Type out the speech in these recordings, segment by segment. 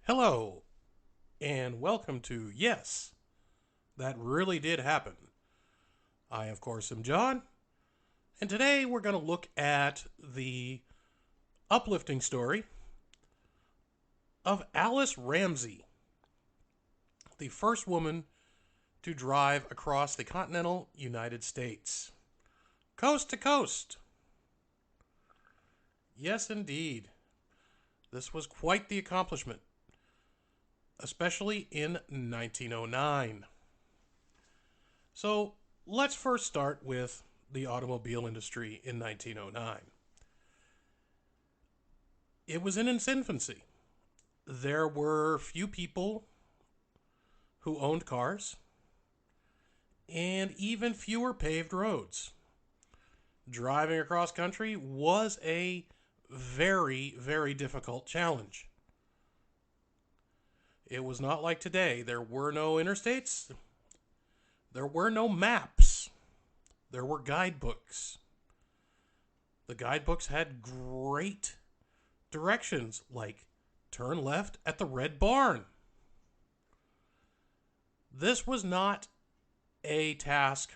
Hello, and welcome to Yes, That Really Did Happen. I, of course, am John, and today we're going to look at the uplifting story of Alice Ramsey, the first woman to drive across the continental United States, coast to coast. Yes, indeed. This was quite the accomplishment, especially in 1909. So let's first start with the automobile industry in 1909. It was in its infancy. There were few people who owned cars and even fewer paved roads. Driving across country was a very, very difficult challenge. It was not like today. There were no interstates. There were no maps. There were guidebooks. The guidebooks had great directions like turn left at the Red Barn. This was not a task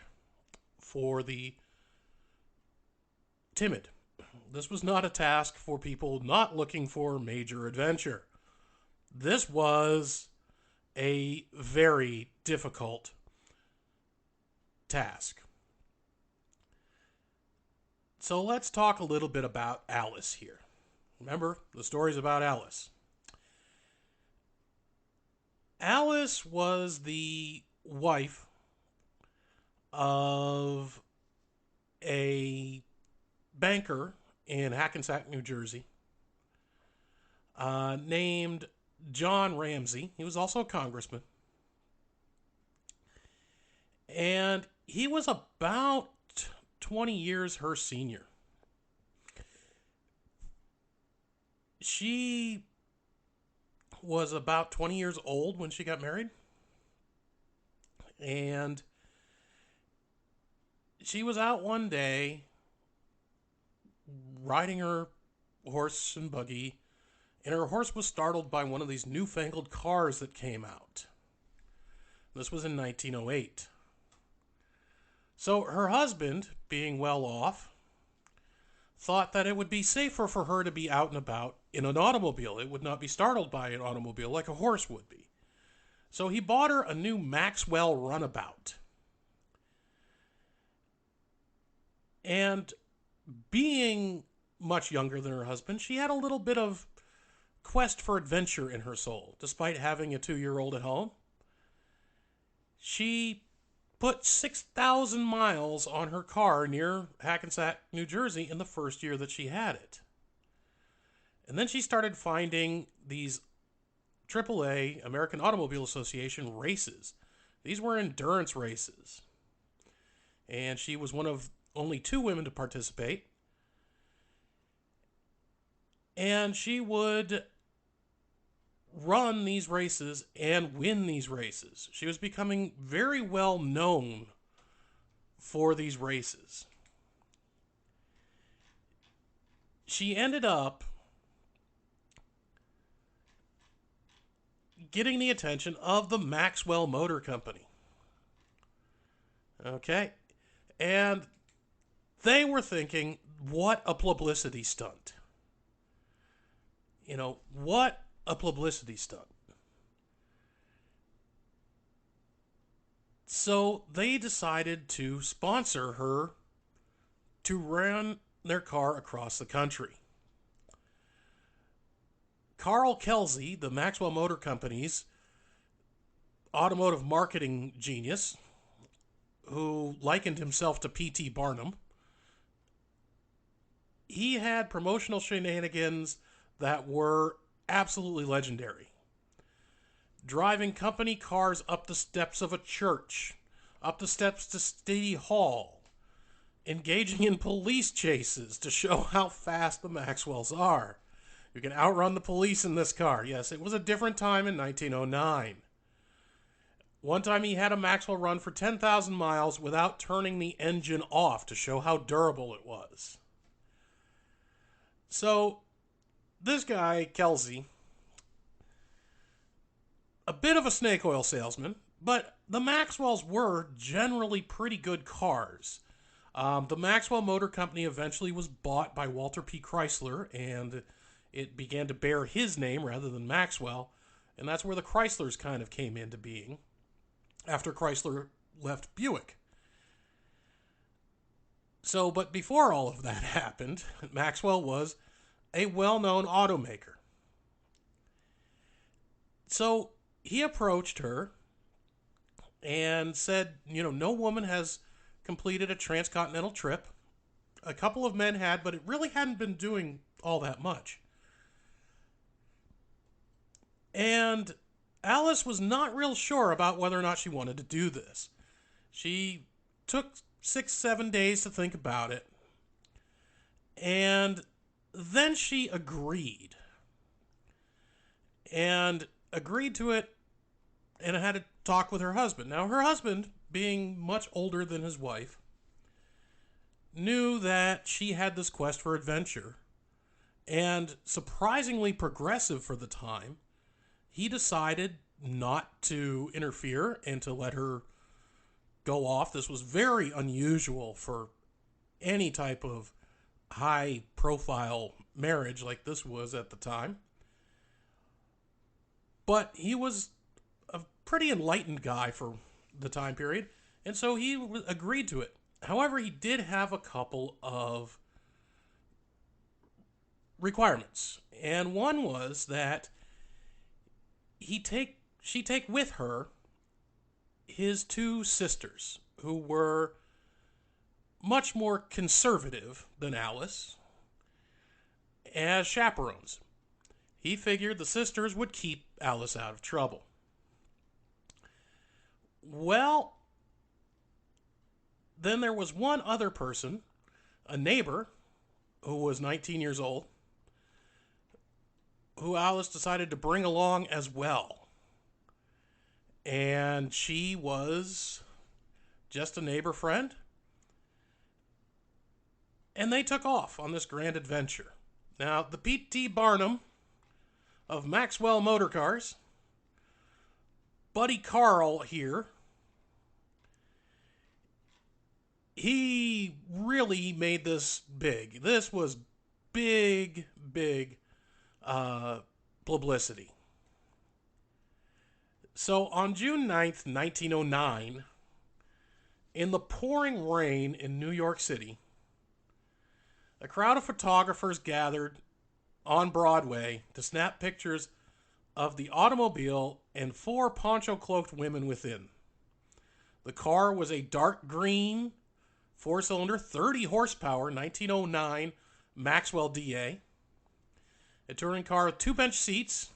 for the timid. This was not a task for people not looking for major adventure. This was a very difficult task. So let's talk a little bit about Alice here. Remember, the story's about Alice. Alice was the wife of a banker in Hackensack, New Jersey, named John Ramsey. He was also a congressman. And he was about 20 years her senior. She was about 20 years old when she got married. And she was out one day riding her horse and buggy, and her horse was startled by one of these newfangled cars that came out. This was in 1908. So her husband, being well off, thought that it would be safer for her to be out and about in an automobile. It would not be startled by an automobile like a horse would be. So he bought her a new Maxwell runabout. And being much younger than her husband, she had a little bit of quest for adventure in her soul. Despite having a 2-year-old at home, she put 6,000 miles on her car near Hackensack, New Jersey in the first year that she had it. And then she started finding these AAA, American Automobile Association races. These were endurance races. And she was one of only 2 women to participate. And she would run these races and win these races. She was becoming very well known for these races. She ended up getting the attention of the Maxwell Motor Company. Okay? And they were thinking, what a publicity stunt. What a publicity stunt. So they decided to sponsor her to run their car across the country. Carl Kelsey, the Maxwell Motor Company's automotive marketing genius, who likened himself to P.T. Barnum, he had promotional shenanigans that were absolutely legendary. Driving company cars up the steps of a church, up the steps to City Hall, engaging in police chases to show how fast the Maxwells are. You can outrun the police in this car. Yes, it was a different time in 1909. One time he had a Maxwell run for 10,000 miles without turning the engine off to show how durable it was. So this guy, Kelsey, a bit of a snake oil salesman, but the Maxwells were generally pretty good cars. The Maxwell Motor Company eventually was bought by Walter P. Chrysler, and it began to bear his name rather than Maxwell, and that's where the Chryslers kind of came into being after Chrysler left Buick. So, but before all of that happened, Maxwell was a well-known automaker. So he approached her and said, no woman has completed a transcontinental trip. A couple of men had, but it really hadn't been doing all that much. And Alice was not real sure about whether or not she wanted to do this. She took 6-7 days to think about it. And then she agreed. And agreed to it and had a talk with her husband. Now, her husband, being much older than his wife, knew that she had this quest for adventure. And surprisingly progressive for the time, he decided not to interfere and to let her go off. This was very unusual for any type of high-profile marriage like this was at the time. But he was a pretty enlightened guy for the time period, and so he agreed to it. However, he did have a couple of requirements, and one was that she take with her his two sisters, who were much more conservative than Alice, as chaperones. He figured the sisters would keep Alice out of trouble. Well, then there was one other person, a neighbor, who was 19 years old, who Alice decided to bring along as well. And she was just a neighbor friend. And they took off on this grand adventure. Now, the P.T. Barnum of Maxwell Motor Cars, Buddy Carl here, he really made this big. This was big publicity. So on June 9th, 1909, in the pouring rain in New York City, a crowd of photographers gathered on Broadway to snap pictures of the automobile and 4 poncho-cloaked women within. The car was a dark green, 4-cylinder, 30 horsepower, 1909 Maxwell DA. A touring car with 2 bench seats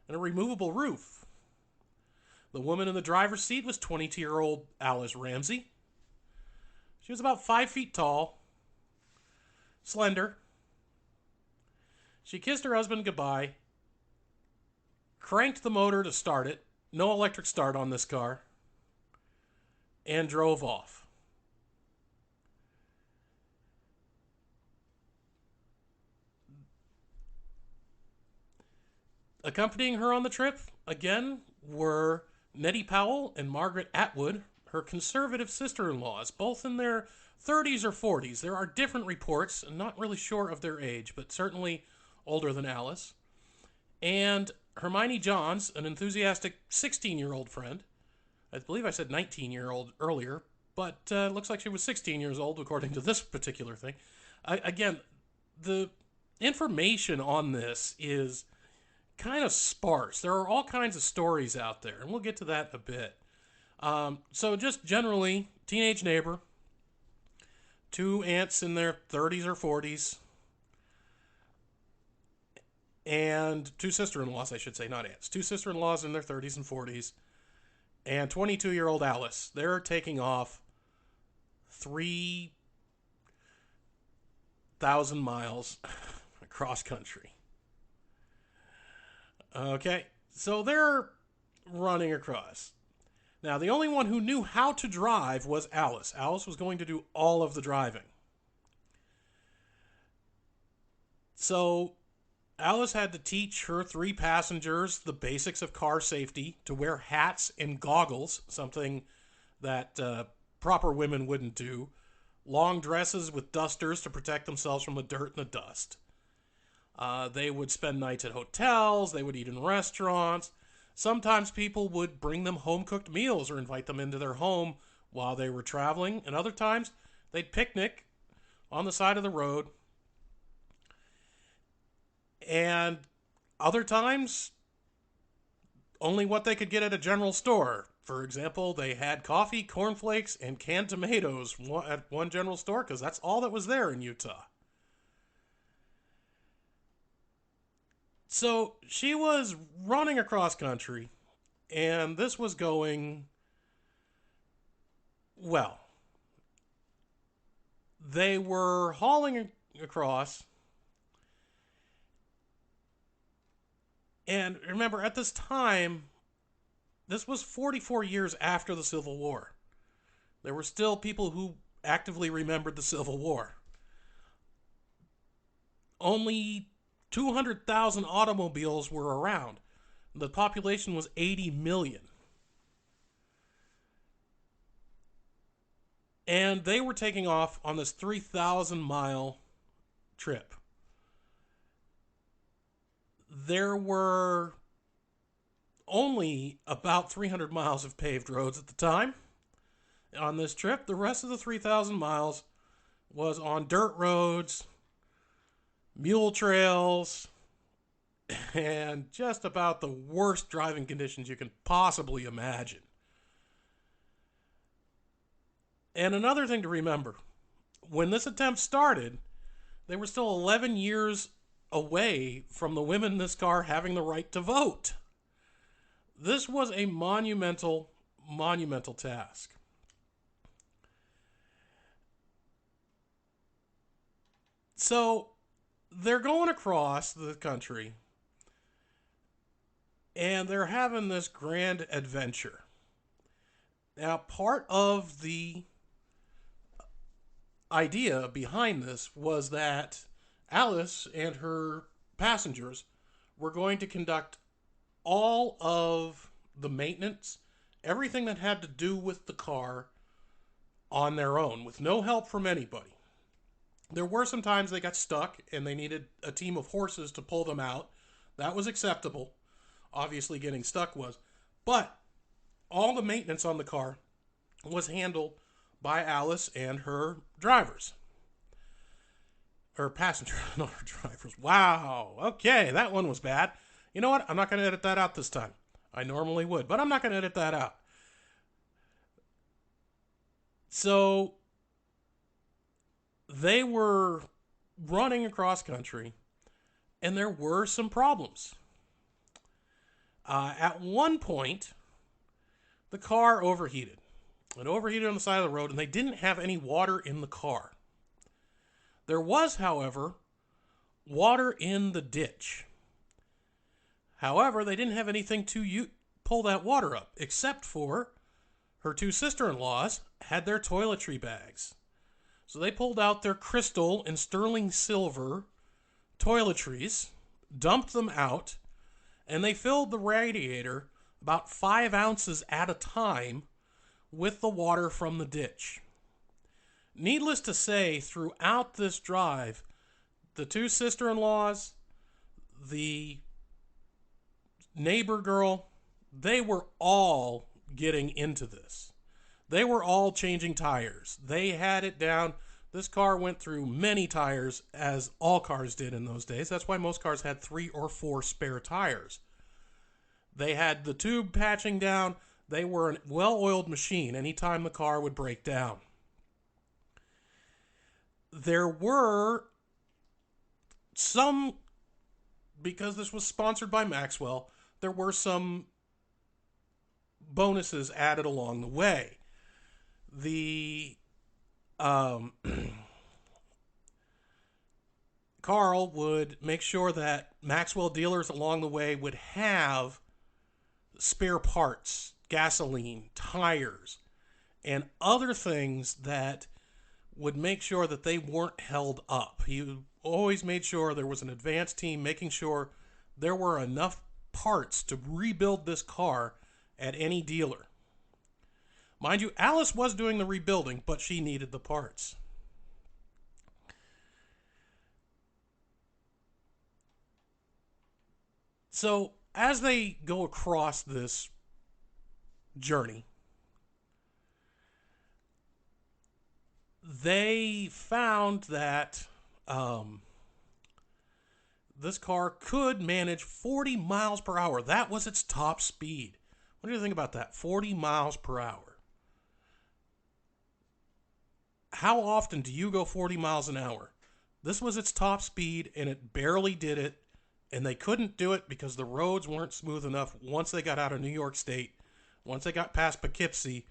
and a removable roof. The woman in the driver's seat was 22-year-old Alice Ramsey. She was about 5 feet tall, slender. She kissed her husband goodbye, cranked the motor to start it, no electric start on this car, and drove off. Accompanying her on the trip, again, were Nettie Powell and Margaret Atwood, her conservative sister-in-laws, both in their 30s or 40s. There are different reports, I'm not really sure of their age, but certainly older than Alice. And Hermione Johns, an enthusiastic 16-year-old friend. I believe I said 19-year-old earlier, but it looks like she was 16 years old according to this particular thing. Again, the information on this is kind of sparse. There are all kinds of stories out there, and we'll get to that a bit. So just generally, teenage neighbor, 2 aunts in their 30s or 40s, and 2 sister-in-laws, I should say, not aunts. 2 sister-in-laws in their 30s and 40s, and 22-year-old Alice. They're taking off 3,000 miles across country. Okay, so they're running across. Now, the only one who knew how to drive was Alice. Alice was going to do all of the driving. So Alice had to teach her 3 passengers the basics of car safety, to wear hats and goggles, something that proper women wouldn't do, long dresses with dusters to protect themselves from the dirt and the dust. They would spend nights at hotels, they would eat in restaurants. Sometimes people would bring them home-cooked meals or invite them into their home while they were traveling, and other times they'd picnic on the side of the road. And other times, only what they could get at a general store. For example, they had coffee, cornflakes, and canned tomatoes at one general store because that's all that was there in Utah. So she was running across country, and this was going well. They were hauling across, and remember, at this time, this was 44 years after the Civil War. There were still people who actively remembered the Civil War. Only 200,000 automobiles were around. The population was 80 million. And they were taking off on this 3,000-mile trip. There were only about 300 miles of paved roads at the time on this trip. The rest of the 3,000 miles was on dirt roads, mule trails, and just about the worst driving conditions you can possibly imagine. And another thing to remember, when this attempt started, they were still 11 years away from the women in this car having the right to vote. This was a monumental task. So they're going across the country, and they're having this grand adventure. Now, part of the idea behind this was that Alice and her passengers were going to conduct all of the maintenance, everything that had to do with the car, on their own, with no help from anybody. There were some times they got stuck and they needed a team of horses to pull them out. That was acceptable. Obviously, getting stuck was. But all the maintenance on the car was handled by Alice and her drivers. Or passengers, not her drivers. Wow. Okay, that one was bad. You know what? I'm not going to edit that out this time. I normally would, but I'm not going to edit that out. So they were running across country, and there were some problems. At one point, the car overheated. It overheated on the side of the road, and they didn't have any water in the car. There was, however, water in the ditch. However, they didn't have anything to pull that water up, except for her 2 sister-in-laws had their toiletry bags. So they pulled out their crystal and sterling silver toiletries, dumped them out, and they filled the radiator about 5 ounces at a time with the water from the ditch. Needless to say, throughout this drive, the 2 sister-in-laws, the neighbor girl, they were all getting into this. They were all changing tires. They had it down. This car went through many tires, as all cars did in those days. That's why most cars had 3 or 4 spare tires. They had the tube patching down. They were a well-oiled machine anytime the car would break down. There were some, because this was sponsored by Maxwell, there were some bonuses added along the way. The Carl would make sure that Maxwell dealers along the way would have spare parts, gasoline, tires, and other things that would make sure that they weren't held up. He always made sure there was an advanced team making sure there were enough parts to rebuild this car at any dealer. Mind you, Alice was doing the rebuilding, but she needed the parts. So, as they go across this journey, they found that this car could manage 40 miles per hour. That was its top speed. What do you think about that? 40 miles per hour. How often do you go 40 miles an hour? This was its top speed, and it barely did it. And they couldn't do it because the roads weren't smooth enough once they got out of New York State, once they got past Poughkeepsie,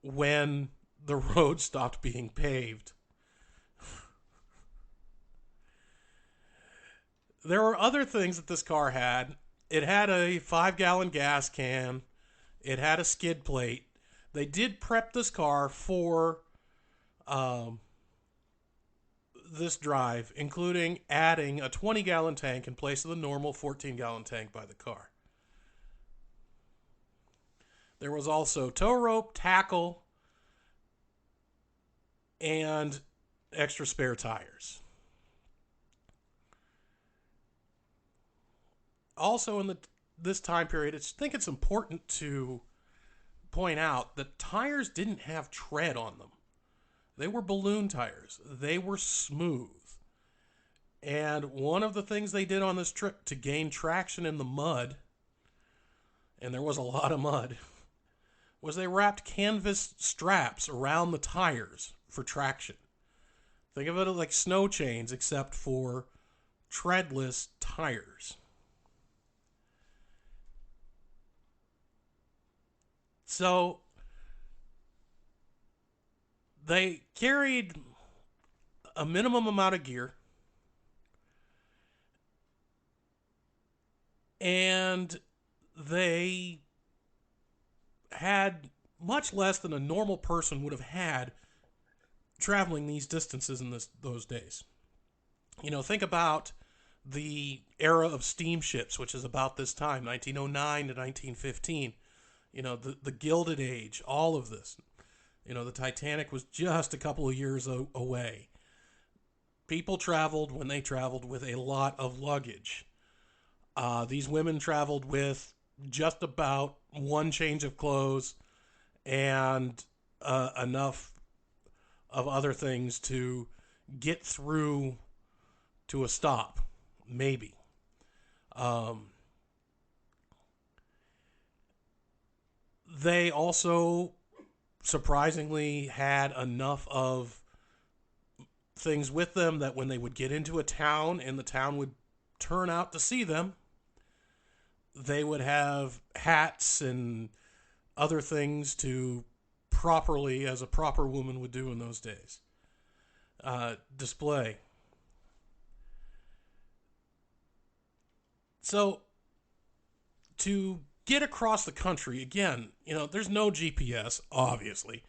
when the road stopped being paved. There were other things that this car had. It had a 5-gallon gas can. It had a skid plate. They did prep this car for this drive, including adding a 20-gallon tank in place of the normal 14-gallon tank by the car. There was also tow rope, tackle, and extra spare tires. Also, in this time period, I think it's important to point out that tires didn't have tread on them. They were balloon tires. They were smooth. And one of the things they did on this trip to gain traction in the mud, and there was a lot of mud, was they wrapped canvas straps around the tires for traction. Think of it like snow chains, except for treadless tires. So they carried a minimum amount of gear, and they had much less than a normal person would have had traveling these distances in those days. You know, think about the era of steamships, which is about this time, 1909 to 1915. You know, the Gilded Age, all of this. You know, the Titanic was just a couple of years away. People traveled when they traveled with a lot of luggage. These women traveled with just about one change of clothes and enough of other things to get through to a stop, maybe. They also surprisingly had enough of things with them that when they would get into a town and the town would turn out to see them, they would have hats and other things to properly, as a proper woman would do in those days, display. So, to get across the country, again, you know, there's no GPS, obviously.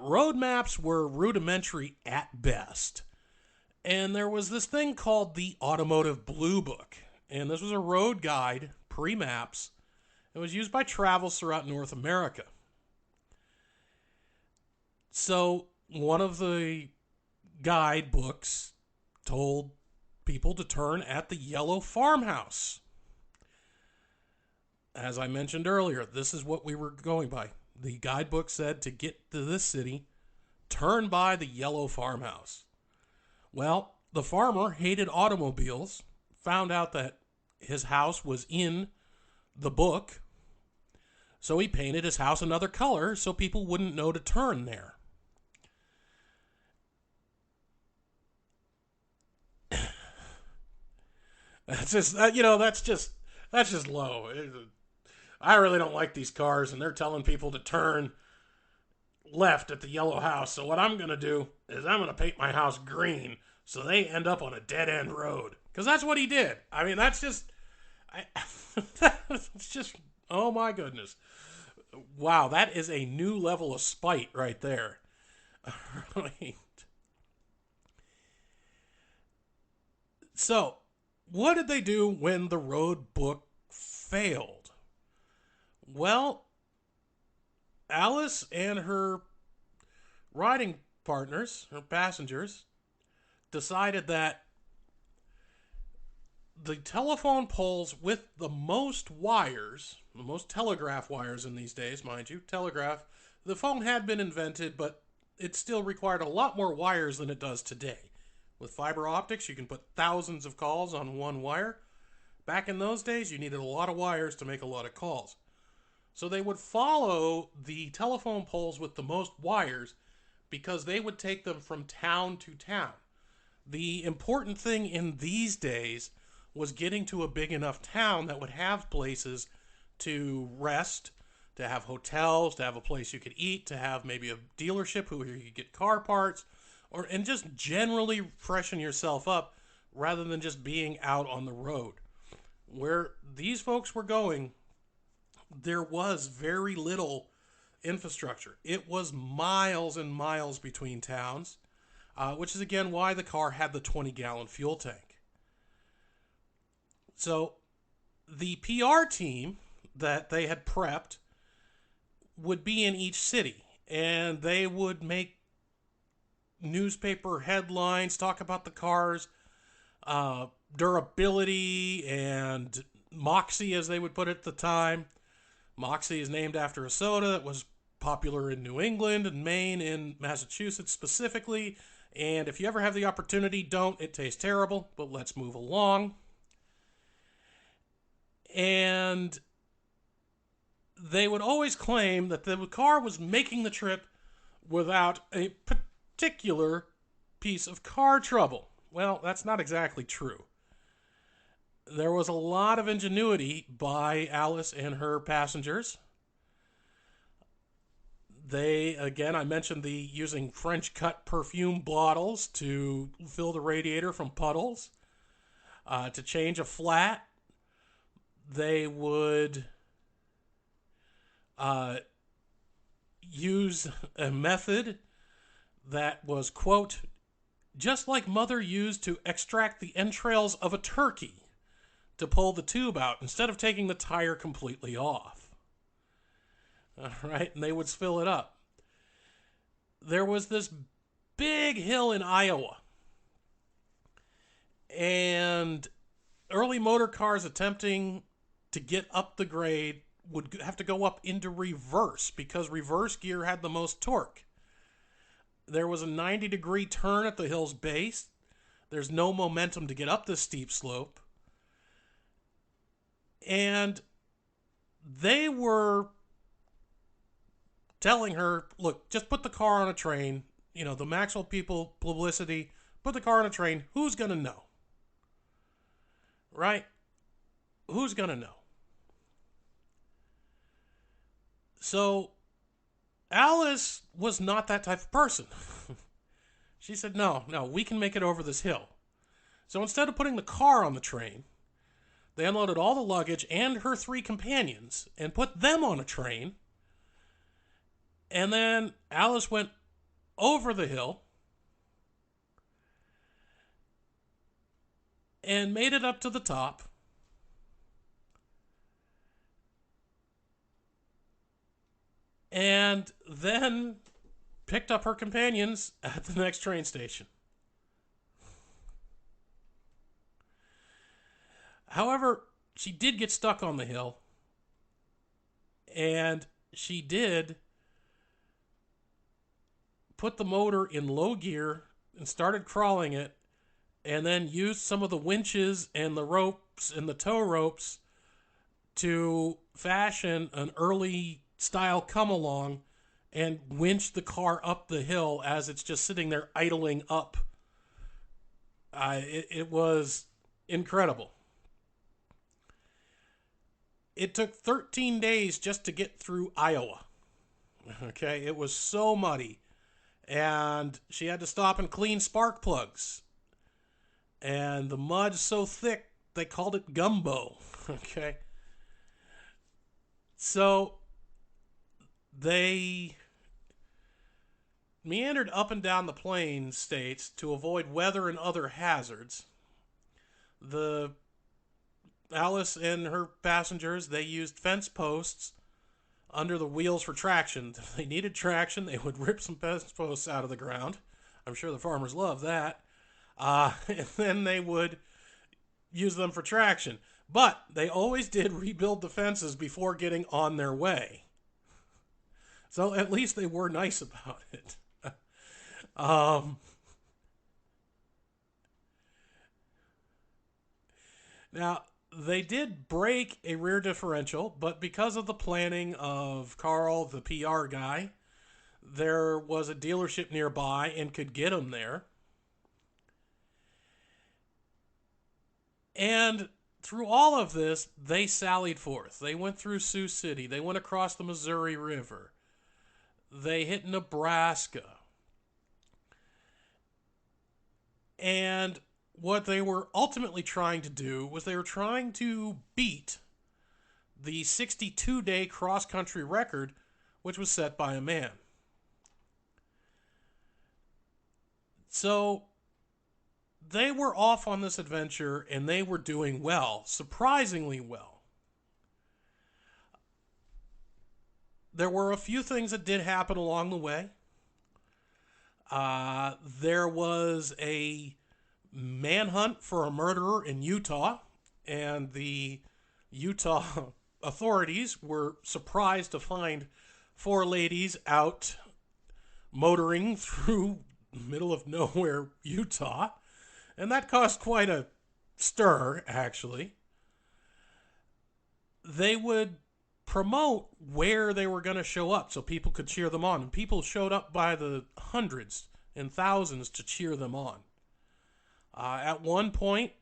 Road maps were rudimentary at best. And there was this thing called the Automotive Blue Book. And this was a road guide, pre-maps. It was used by travels throughout North America. So, one of the guidebooks told people to turn at the yellow farmhouse. As I mentioned earlier, this is what we were going by. The guidebook said to get to this city, turn by the yellow farmhouse. Well, the farmer hated automobiles, found out that his house was in the book, so he painted his house another color so people wouldn't know to turn there. That's just, that's just low. I really don't like these cars, and they're telling people to turn left at the yellow house. So what I'm going to do is I'm going to paint my house green so they end up on a dead-end road. Because that's what he did. I mean, that's just... it's just... Oh, my goodness. Wow, that is a new level of spite right there. Right. So, what did they do when the road book failed? Well, Alice and her riding partners, her passengers, decided that the telephone poles with the most wires, the most telegraph wires in these days, mind you, telegraph, the phone had been invented, but it still required a lot more wires than it does today. With fiber optics, you can put thousands of calls on one wire. Back in those days, you needed a lot of wires to make a lot of calls. So they would follow the telephone poles with the most wires because they would take them from town to town. The important thing in these days was getting to a big enough town that would have places to rest, to have hotels, to have a place you could eat, to have maybe a dealership where you could get car parts, and just generally freshen yourself up rather than just being out on the road. Where these folks were going, there was very little infrastructure. It was miles and miles between towns, which is again why the car had the 20-gallon fuel tank. So the PR team that they had prepped would be in each city, and they would make newspaper headlines, talk about the car's durability and moxie, as they would put it at the time. Moxie is named after a soda that was popular in New England and Maine and Massachusetts specifically. And if you ever have the opportunity, don't. It tastes terrible, but let's move along. And they would always claim that the car was making the trip without a particular piece of car trouble. Well, that's not exactly true. There was a lot of ingenuity by Alice and her passengers. I mentioned the using French cut perfume bottles to fill the radiator from puddles. To change a flat, they would use a method that was, quote, just like Mother used to extract the entrails of a turkey to pull the tube out instead of taking the tire completely off. All right, and they would fill it up. There was this big hill in Iowa, and early motor cars attempting to get up the grade would have to go up into reverse because reverse gear had the most torque. There was a 90-degree turn at the hill's base. There's no momentum to get up this steep slope. And they were telling her, look, just put the car on a train. You know, the Maxwell people, publicity, put the car on a train. Who's going to know? Right? Who's going to know? So Alice was not that type of person. She said, no, we can make it over this hill. So instead of putting the car on the train, they unloaded all the luggage and her 3 companions and put them on a train. And then Alice went over the hill and made it up to the top. And then picked up her companions at the next train station. However, she did get stuck on the hill. And she did put the motor in low gear and started crawling it, and then used some of the winches and the ropes and the tow ropes to fashion an early style come along and winch the car up the hill as it's just sitting there idling up. It was incredible. It took 13 days just to get through Iowa. Okay, it was so muddy. And she had to stop and clean spark plugs. And the mud's so thick, they called it gumbo. Okay. So they meandered up and down the plain states to avoid weather and other hazards. The Alice and her passengers, they used fence posts under the wheels for traction. If they needed traction, they would rip some fence posts out of the ground. I'm sure the farmers love that. And then they would use them for traction. But they always did rebuild the fences before getting on their way. So at least they were nice about it. um, Now, they did break a rear differential, but because of the planning of Carl, the PR guy, there was a dealership nearby and could get them there. And through all of this, they sallied forth. They went through Sioux City. They went across the Missouri River. They hit Nebraska. And what they were ultimately trying to do was they were trying to beat the 62-day cross-country record, which was set by a man. So they were off on this adventure, and they were doing well, surprisingly well. There were a few things that did happen along the way. There was a manhunt for a murderer in Utah, and the Utah authorities were surprised to find 4 ladies out motoring through the middle of nowhere, Utah, and that caused quite a stir, actually. They would promote where they were going to show up so people could cheer them on, and people showed up by the hundreds and thousands to cheer them on. At one point,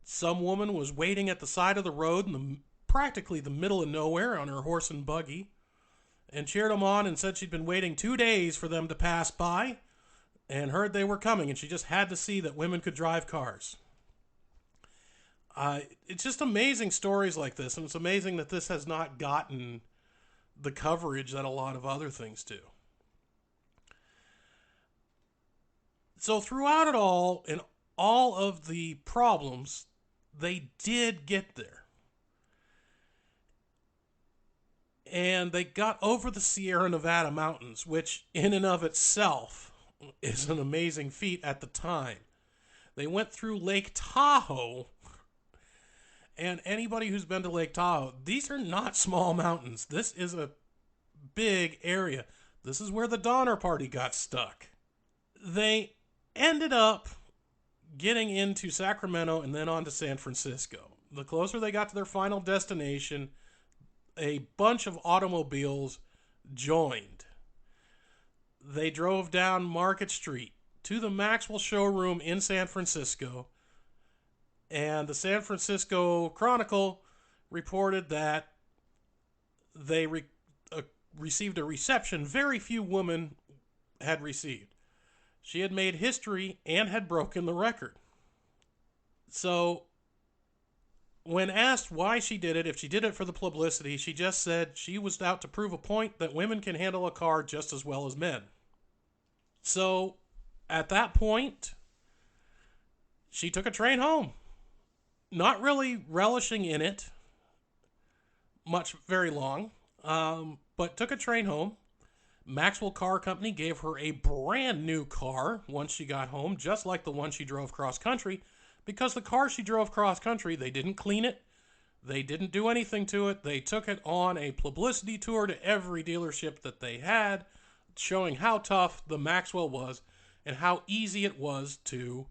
some woman was waiting at the side of the road in practically the middle of nowhere on her horse and buggy and cheered them on and said she'd been waiting 2 days for them to pass by and heard they were coming, and she just had to see that women could drive cars. It's just amazing stories like this, and it's amazing that this has not gotten the coverage that a lot of other things do. So throughout it all, and all of the problems, they did get there. And they got over the Sierra Nevada mountains, which in and of itself is an amazing feat at the time. They went through Lake Tahoe, and anybody who's been to Lake Tahoe, these are not small mountains. This is a big area. This is where the Donner Party got stuck. They ended up getting into Sacramento and then on to San Francisco. The closer they got to their final destination, a bunch of automobiles joined. They drove down Market Street to the Maxwell showroom in San Francisco, and the San Francisco Chronicle reported that they received a reception very few women had received. She had made history and had broken the record. So, when asked why she did it, if she did it for the publicity, she just said she was out to prove a point that women can handle a car just as well as men. So, at that point, she took a train home. Not really relishing in it very long, but took a train home. Maxwell Car Company gave her a brand new car once she got home, just like the one she drove cross country, because the car she drove cross country, they didn't clean it, they didn't do anything to it, they took it on a publicity tour to every dealership that they had, showing how tough the Maxwell was and how easy it was to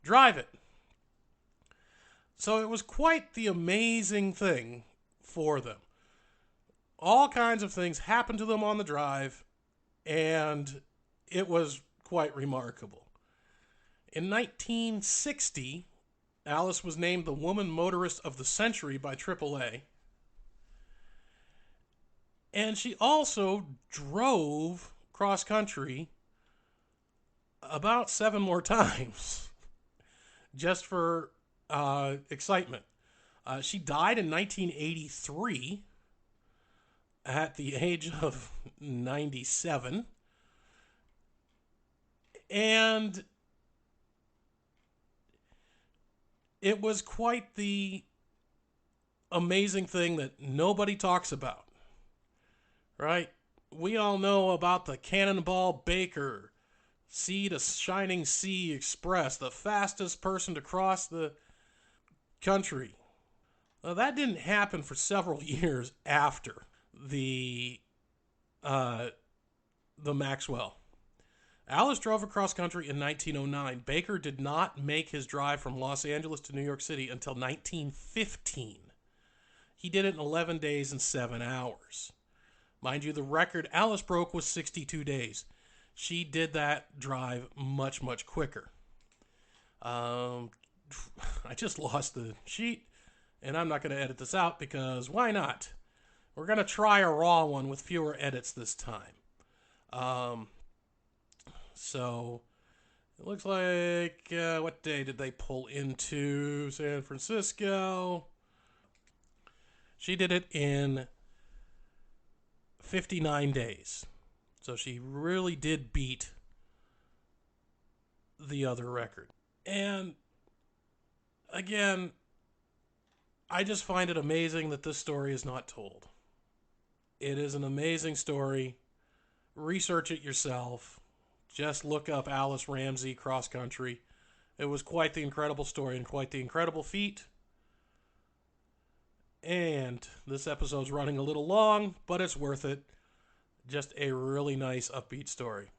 drive it. So it was quite the amazing thing for them. All kinds of things happened to them on the drive, and it was quite remarkable. In 1960, Alice was named the Woman Motorist of the Century by AAA. And she also drove cross-country about 7 more times, just for excitement. She died in 1983 at the age of 97. And it was quite the amazing thing that nobody talks about, right? We all know about the Cannonball Baker Sea to Shining Sea Express, the fastest person to cross the country. Well, that didn't happen for several years after the uh, the Maxwell. Alice drove across country in 1909. Baker did not make his drive from Los Angeles to New York City until 1915. He did it in 11 days and 7 hours. Mind you, the record Alice broke was 62 days. She did that drive much, much quicker. I just lost the sheet, and I'm not going to edit this out because why not? We're going to try a raw one with fewer edits this time. So it looks like, what day did they pull into San Francisco? She did it in 59 days. So she really did beat the other record. And again, I just find it amazing that this story is not told. It is an amazing story. Research it yourself. Just look up Alice Ramsey cross country. It was quite the incredible story and quite the incredible feat. And this episode's running a little long, but it's worth it. Just a really nice upbeat story.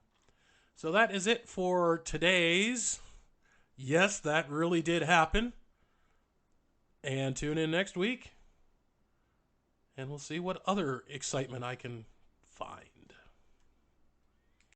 So that is it for today's Yes, That Really Did Happen. And tune in next week, and we'll see what other excitement I can find.